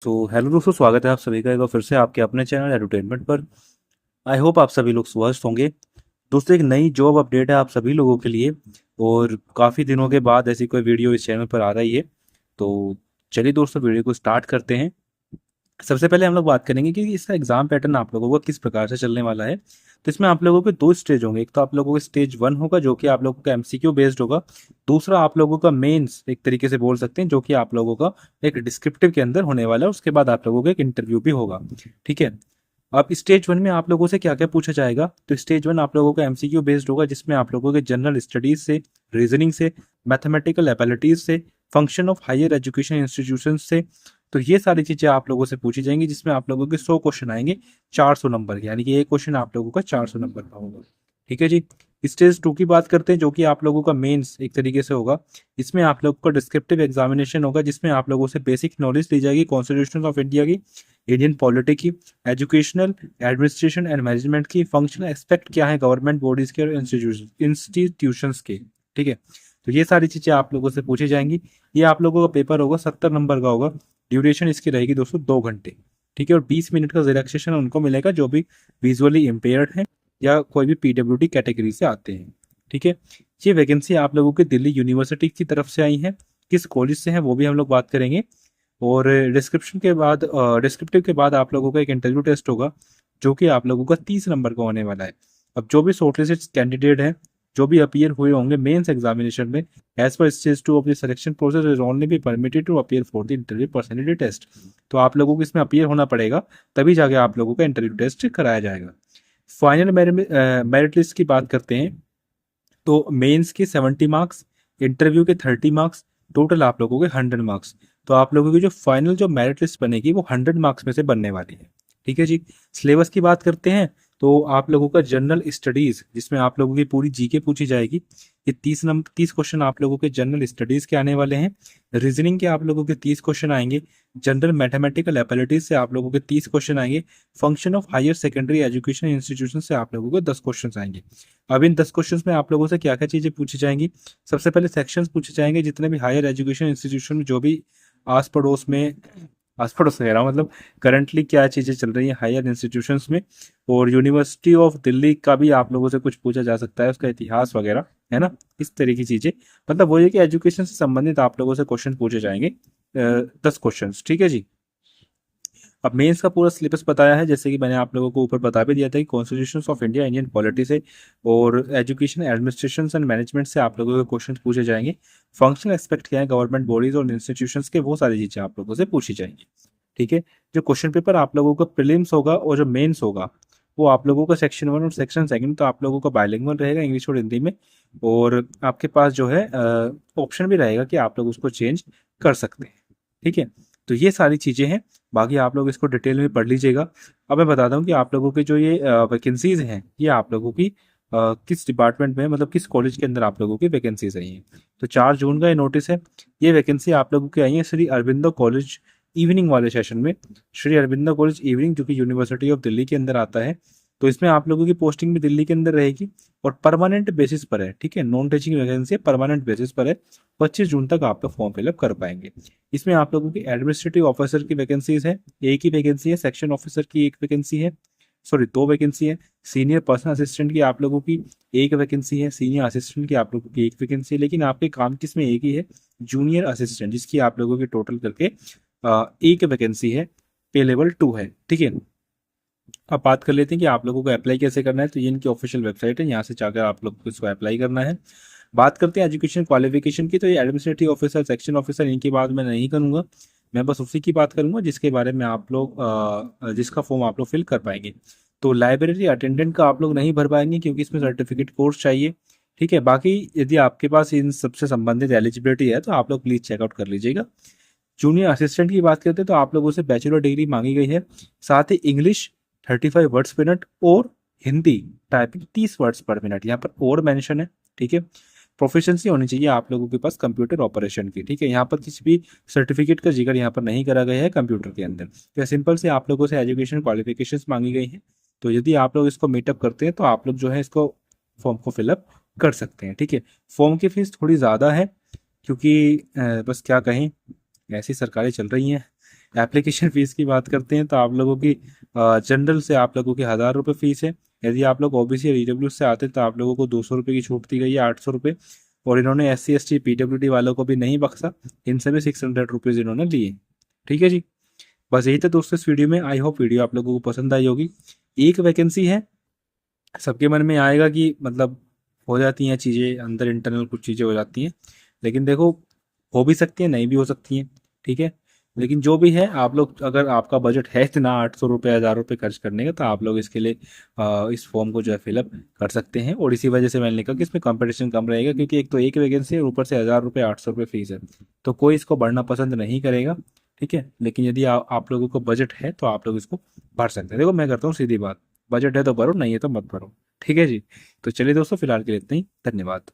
तो हेलो दोस्तों, स्वागत है आप सभी का एक बार फिर से आपके अपने चैनल एडुटेनमेंट पर। आई होप आप सभी लोग स्वस्थ होंगे। दोस्तों, एक नई जॉब अपडेट है आप सभी लोगों के लिए। और काफ़ी दिनों के बाद ऐसी कोई वीडियो इस चैनल पर आ रही है। तो चलिए दोस्तों, वीडियो को स्टार्ट करते हैं। सबसे पहले हम लोग बात करेंगे कि इसका एग्जाम पैटर्न आप लोगों को किस प्रकार से चलने वाला है। तो इसमें आप लोगों के दो स्टेज होंगे। एक तो आप लोगों का स्टेज वन होगा जो कि आप लोगों का एमसीक्यू बेस्ड होगा। दूसरा आप लोगों का मेंस एक तरीके से बोल सकते हैं, जो कि आप लोगों का एक डिस्क्रिप्टिव के अंदर होने वाला है। उसके बाद आप लोगों का एक इंटरव्यू भी होगा। ठीक है। अब स्टेज वन में आप लोगों से क्या क्या पूछा जाएगा। तो स्टेज वन आप लोगों का एमसीक्यू बेस्ड होगा, जिसमें आप लोगों के जनरल स्टडीज से, रीजनिंग से, मैथमेटिकल एबिलिटीज से, function of higher education institution से। तो ये सारी चीजें आप लोगों से पूछी जाएंगी, जिसमें आप लोगों के 100 क्वेश्चन आएंगे 400 नंबर के, यानी कि एक क्वेश्चन आप लोगों का 400 नंबर का होगा। ठीक है जी। स्टेज टू की बात करते हैं, जो कि आप लोगों का मेंस एक तरीके से होगा। इसमें आप लोगों का डिस्क्रिप्टिव एग्जामिनेशन होगा, जिसमें आप लोगों से बेसिक नॉलेज ली जाएगी कॉन्स्टिट्यूशन ऑफ इंडिया की, इंडियन पॉलिटी की, एजुकेशनल, एडमिनिस्ट्रेशन एंड मैनेजमेंट की, फंक्शनल एस्पेक्ट क्या है गवर्नमेंट बॉडीज के और इंस्टीट्यूशंस के। ठीक है। तो ये सारी चीजें आप लोगों से पूछी जाएंगी। ये आप लोगों का पेपर होगा, 70 नंबर का होगा। ड्यूरेशन इसकी रहेगी दोस्तों 2 घंटे। ठीक है। और 20 मिनट का रिलैक्सेशन उनको मिलेगा जो भी विजुअली इम्पेयर्ड है या कोई भी पीडब्ल्यूडी कैटेगरी से आते हैं। ठीक है। ये वैकेंसी आप लोगों के दिल्ली यूनिवर्सिटी की तरफ से आई है। किस कॉलेज से है वो भी हम लोग बात करेंगे। और डिस्क्रिप्टिव के बाद आप लोगों का एक इंटरव्यू टेस्ट होगा, जो कि आप लोगों का 30 नंबर का होने वाला है। अब जो भी शॉर्टलिस्टेड कैंडिडेट हैं, जो भी अपीयर हुए होंगे मेंस एग्जामिनेशन में, as per stage two of the selection process is only be permitted to appear for the interview personality test. तो आप लोगों को इसमें अपीयर होना पड़ेगा, तभी जाके आप लोगों का इंटरव्यू टेस्ट कराया जाएगा। फाइनल मेरिट लिस्ट की बात करते हैं, तो मेंस के 70 मार्क्स, इंटरव्यू के 30 मार्क्स, टोटल आप लोगों के 100 मार्क्स। तो आप लोगों की जो फाइनल जो मेरिट लिस्ट बनेगी वो 100 मार्क्स में से बनने वाली है। ठीक है जी। सिलेबस की बात करते हैं, तो आप लोगों का जनरल स्टडीज, जिसमें आप लोगों की पूरी जीके पूछी जाएगी। ये 30 क्वेश्चन आप लोगों के जनरल स्टडीज के आने वाले हैं। रीजनिंग के आप लोगों के 30 क्वेश्चन आएंगे। जनरल मैथमेटिकल एबिलिटीज से आप लोगों के 30 क्वेश्चन आएंगे। Function of higher secondary education institution से आप लोगों को 10 क्वेश्चन आएंगे। अब इन 10 क्वेश्चन में आप लोगों से क्या क्या चीजें पूछी जाएंगी। सबसे पहले सेक्शंस पूछे जाएंगे, जितने भी हायर एजुकेशन इंस्टीट्यूशन में जो भी आस पड़ोस में, आस पड़ोस कह रहा हूँ मतलब करंटली क्या चीजें चल रही हैं हायर इंस्टीट्यूशंस में। और यूनिवर्सिटी ऑफ दिल्ली का भी आप लोगों से कुछ पूछा जा सकता है, उसका इतिहास वगैरह, है ना। इस तरह की चीजें, मतलब वो ये कि एजुकेशन से संबंधित आप लोगों से क्वेश्चन पूछे जाएंगे। 10 क्वेश्चन। ठीक है जी। अब मेंस का पूरा सिलेबस बताया है, जैसे कि मैंने आप लोगों को ऊपर बता भी दिया था कि constitution of India, Indian polity से, और एजुकेशन, एडमिनिस्ट्रेशन एंड मैनेजमेंट से आप लोगों के क्वेश्चन पूछे जाएंगे। फंक्शनल एस्पेक्ट क्या है गवर्नमेंट बॉडीज और इंस्टीट्यूशंस के, वो सारी चीजें आप लोगों से पूछी जाएंगी। ठीक है। जो क्वेश्चन पेपर आप लोगों का प्रीलिम्स होगा और जो मेंस होगा, वो आप लोगों का सेक्शन वन और सेक्शन सेकंड, तो आप लोगों का बायलिंगुअल रहेगा, इंग्लिश और हिंदी में। और आपके पास जो है ऑप्शन भी रहेगा कि आप लोग उसको चेंज कर सकते हैं। ठीक है। तो ये सारी चीज़ें हैं। बाकी आप लोग इसको डिटेल में पढ़ लीजिएगा। अब मैं बताता हूँ कि आप लोगों के जो ये वैकेंसीज हैं, ये आप लोगों की किस डिपार्टमेंट में, मतलब किस कॉलेज के अंदर आप लोगों की वैकेंसीज आई हैं। तो 4 जून का ये नोटिस है। ये वैकेंसी आप लोगों की आई है श्री अरबिंदो कॉलेज इवनिंग वाले सेशन में। श्री अरबिंदो कॉलेज इवनिंग, जो कि यूनिवर्सिटी ऑफ दिल्ली के अंदर आता है। तो इसमें आप लोगों की पोस्टिंग भी दिल्ली के अंदर रहेगी और परमानेंट बेसिस पर है। ठीक है। Non teaching vacancy permanent basis पर है। 25 जून तक आप लोग फॉर्म फिलअप कर पाएंगे। इसमें आप लोगों की एडमिनिस्ट्रेटिव ऑफिसर की वैकेंसीज है, एक ही वैकेंसी है। सेक्शन ऑफिसर की एक वैकेंसी है, सॉरी 2 वैकेंसी है। सीनियर पर्सनल असिस्टेंट की आप लोगों की एक वैकेंसी है। सीनियर असिस्टेंट की आप लोगों की एक वैकेंसी है, लेकिन आपके काम किसमें एक ही है, जूनियर असिस्टेंट, जिसकी आप लोगों की टोटल करके एक वैकेंसी है। पे लेवल 2 है। ठीक है। अब बात कर लेते हैं कि आप लोगों को अप्लाई कैसे करना है। तो ये इनकी ऑफिशियल वेबसाइट है, यहाँ से जाकर आप लोग को इसको अप्लाई करना है। बात करते हैं एजुकेशन क्वालिफिकेशन की, तो ये एडमिनिस्ट्रेटिव ऑफिसर, सेक्शन ऑफिसर, इनकी बात मैं नहीं करूंगा। मैं बस उसी की बात करूंगा जिसके बारे में आप लोग जिसका फॉर्म आप लोग फिल कर पाएंगे। तो लाइब्रेरी अटेंडेंट का आप लोग नहीं भर पाएंगे, क्योंकि इसमें सर्टिफिकेट कोर्स चाहिए। ठीक है। बाकी यदि आपके पास इन सबसे संबंधित एलिजिबिलिटी है, तो आप लोग प्लीज चेकआउट कर लीजिएगा। जूनियर असिस्टेंट की बात करते हैं, तो आप लोगों से बैचलर डिग्री मांगी गई है। साथ ही इंग्लिश 35 वर्ड्स पर मिनट और हिंदी टाइपिंग 30 वर्ड्स पर मिनट, यहाँ पर और मेंशन है। ठीक है। प्रोफिशिएंसी होनी चाहिए आप लोगों के पास कंप्यूटर ऑपरेशन की। ठीक है। यहाँ पर किसी भी सर्टिफिकेट का जिक्र यहाँ पर नहीं करा गया है कंप्यूटर के अंदर। तो सिंपल से आप लोगों से एजुकेशन क्वालिफिकेशंस मांगी गई है। तो यदि आप लोग इसको मीटअप करते हैं, तो आप लोग जो है इसको फॉर्म को फिलअप कर सकते हैं। ठीक है। फॉर्म की फीस थोड़ी ज़्यादा है, क्योंकि बस क्या कहें, ऐसी सरकारें चल रही हैं। एप्लीकेशन फ़ीस की बात करते हैं तो आप लोगों की जनरल से आप लोगों की 1000 रुपये फ़ीस है। यदि आप लोग ओबीसी या ईडब्ल्यू से आते तो आप लोगों को 200 रुपये की छूट दी गई है, 800 रुपये। और इन्होंने SC ST PWD वालों को भी नहीं बख्शा, इनसे भी 600 रुपीज़ इन्होंने लिए। ठीक है जी, बस यही था दोस्तों इस वीडियो में। आई होप वीडियो आप लोगों को पसंद आई होगी। एक वैकेंसी है, सबके मन में आएगा कि मतलब हो जाती हैं चीज़ें अंदर, इंटरनल कुछ चीज़ें हो जाती हैं, लेकिन देखो हो भी सकती हैं, नहीं भी हो सकती हैं। ठीक है, लेकिन जो भी है आप लोग, अगर आपका बजट है इतना 800 रुपये 1000 रुपये खर्च करने का, तो आप लोग इसके लिए इस फॉर्म को जो है फिलअप कर सकते हैं। और इसी वजह से मैंने लिखा कि इसमें कंपटीशन कम रहेगा, क्योंकि एक तो एक वैकेंसी है, ऊपर से 1000 रुपये 800 रुपये फीस है, तो कोई इसको भरना पसंद नहीं करेगा। ठीक है, लेकिन यदि आप लोगों को बजट है तो आप लोग इसको भर सकते हैं। देखो मैं करता हूँ सीधी बात, बजट है तो भरो, नहीं है तो मत भरो। ठीक है जी, तो चलिए दोस्तों फिलहाल के लिए इतना ही, धन्यवाद।